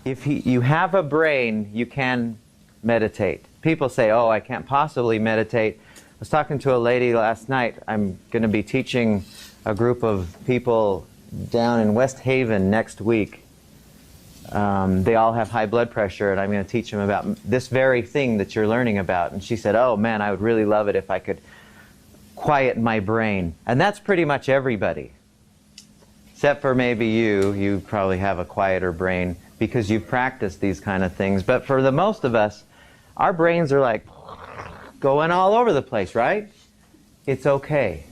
if you have a brain, you can meditate. People say, oh, I can't possibly meditate. I was talking to a lady last night. I'm going to be teaching a group of people down in West Haven next week. They all have high blood pressure, and I'm going to teach them about this very thing that you're learning about. And she said, oh man, I would really love it if I could quiet my brain. And that's pretty much everybody. Except for maybe you probably have a quieter brain because you've practiced these kind of things. But for the most of us, our brains are like going all over the place, right? It's okay.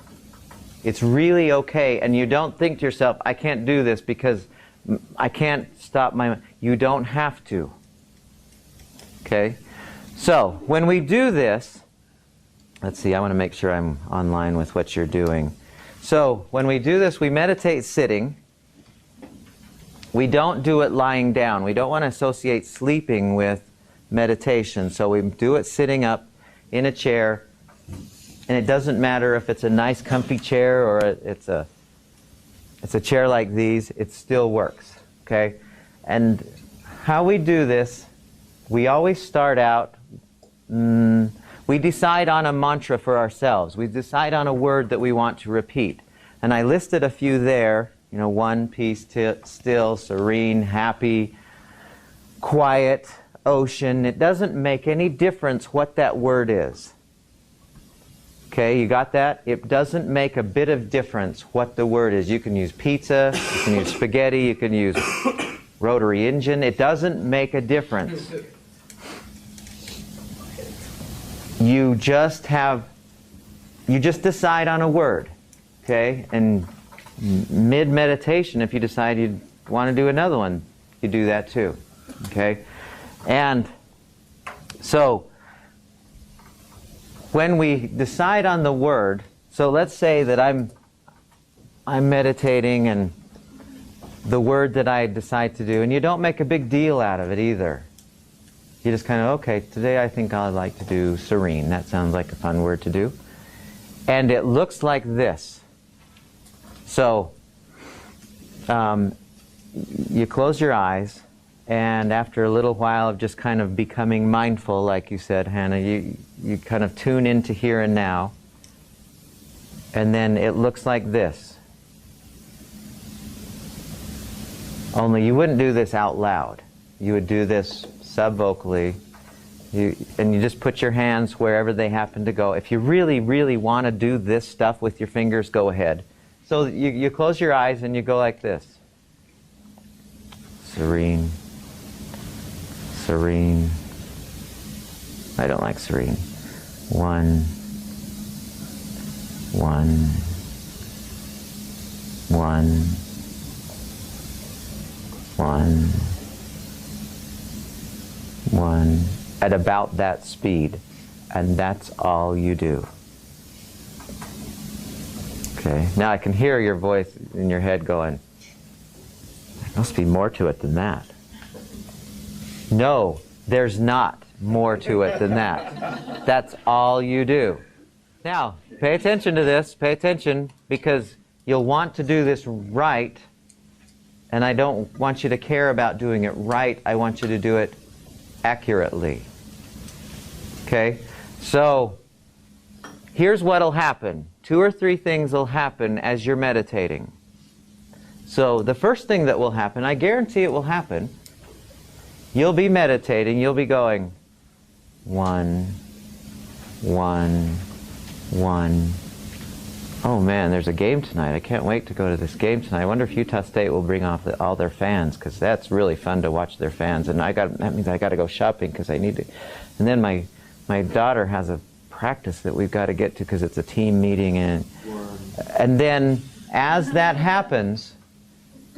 It's really okay. And you don't think to yourself, I can't do this because I can't stop my... You don't have to. Okay? So, when we do this, let's see, I want to make sure I'm online with what you're doing. So, when we do this, we meditate sitting. We don't do it lying down. We don't want to associate sleeping with meditation. So we do it sitting up in a chair. And it doesn't matter if it's a nice comfy chair or it's a chair like these, it still works. Okay? And how we do this, we always start out, we decide on a mantra for ourselves. We decide on a word that we want to repeat. And I listed a few there, you know, one, peace, still, serene, happy, quiet, ocean. It doesn't make any difference what that word is. Okay, you got that? It doesn't make a bit of difference what the word is. You can use pizza, you can use spaghetti, you can use rotary engine. It doesn't make a difference. You just decide on a word, okay? And mid-meditation, if you decide you want to do another one, you do that too, okay? And so, when we decide on the word, so let's say that I'm meditating and the word that I decide to do, and you don't make a big deal out of it either. You just kind of, okay, today I think I'd like to do serene. That sounds like a fun word to do. And it looks like this. So, you close your eyes, and after a little while of just kind of becoming mindful, like you said, Hannah, you kind of tune into here and now, and then it looks like this. Only you wouldn't do this out loud. You would do this sub-vocally, and you just put your hands wherever they happen to go. If you really, really want to do this stuff with your fingers, go ahead. So you close your eyes and you go like this. Serene. Serene. I don't like serene. One. At about that speed. And that's all you do. Okay, now I can hear your voice in your head going, there must be more to it than that. No, there's not more to it than that. That's all you do. Now, pay attention to this, pay attention, because you'll want to do this right, and I don't want you to care about doing it right, I want you to do it accurately. Okay? So, here's what'll happen. 2 or 3 things will happen as you're meditating. So, the first thing that will happen, I guarantee it will happen, you'll be meditating, you'll be going, 1. Oh man, there's a game tonight. I can't wait to go to this game tonight. I wonder if Utah State will bring off all their fans, because that's really fun to watch their fans. And that means I got to go shopping because I need to. And then my daughter has a practice that we've got to get to because it's a team meeting. And then as that happens,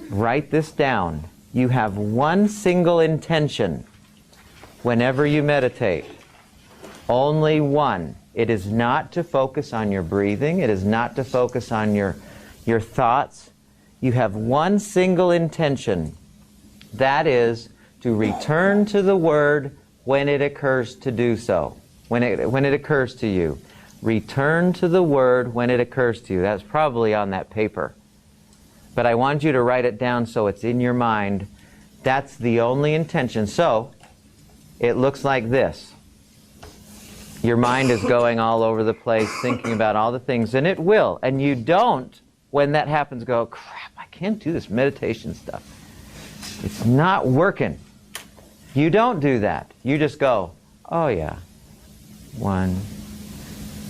write this down. You have one single intention whenever you meditate. Only one. It is not to focus on your breathing. It is not to focus on your thoughts. You have one single intention. That is to return to the word when it occurs to do so. When it occurs to you. Return to the word when it occurs to you. That's probably on that paper. But I want you to write it down so it's in your mind That's the only intention. So, it looks like this. Your mind is going all over the place, thinking about all the things, and it will. And you don't, when that happens, go, crap, I can't do this meditation stuff. It's not working. You don't do that. You just go, oh yeah, 1,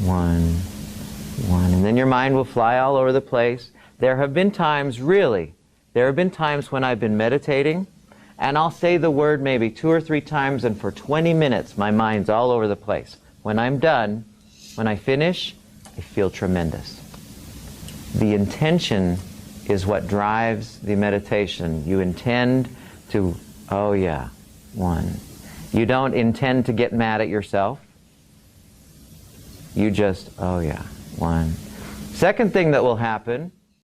1, 1. And then your mind will fly all over the place. There have been times, really, there have been times when I've been meditating, and I'll say the word maybe 2 or 3 times, and for 20 minutes my mind's all over the place. When I'm done, when I finish, I feel tremendous. The intention is what drives the meditation. You intend to, oh yeah, 1. You don't intend to get mad at yourself. You just, oh yeah, 1. Second thing that will happen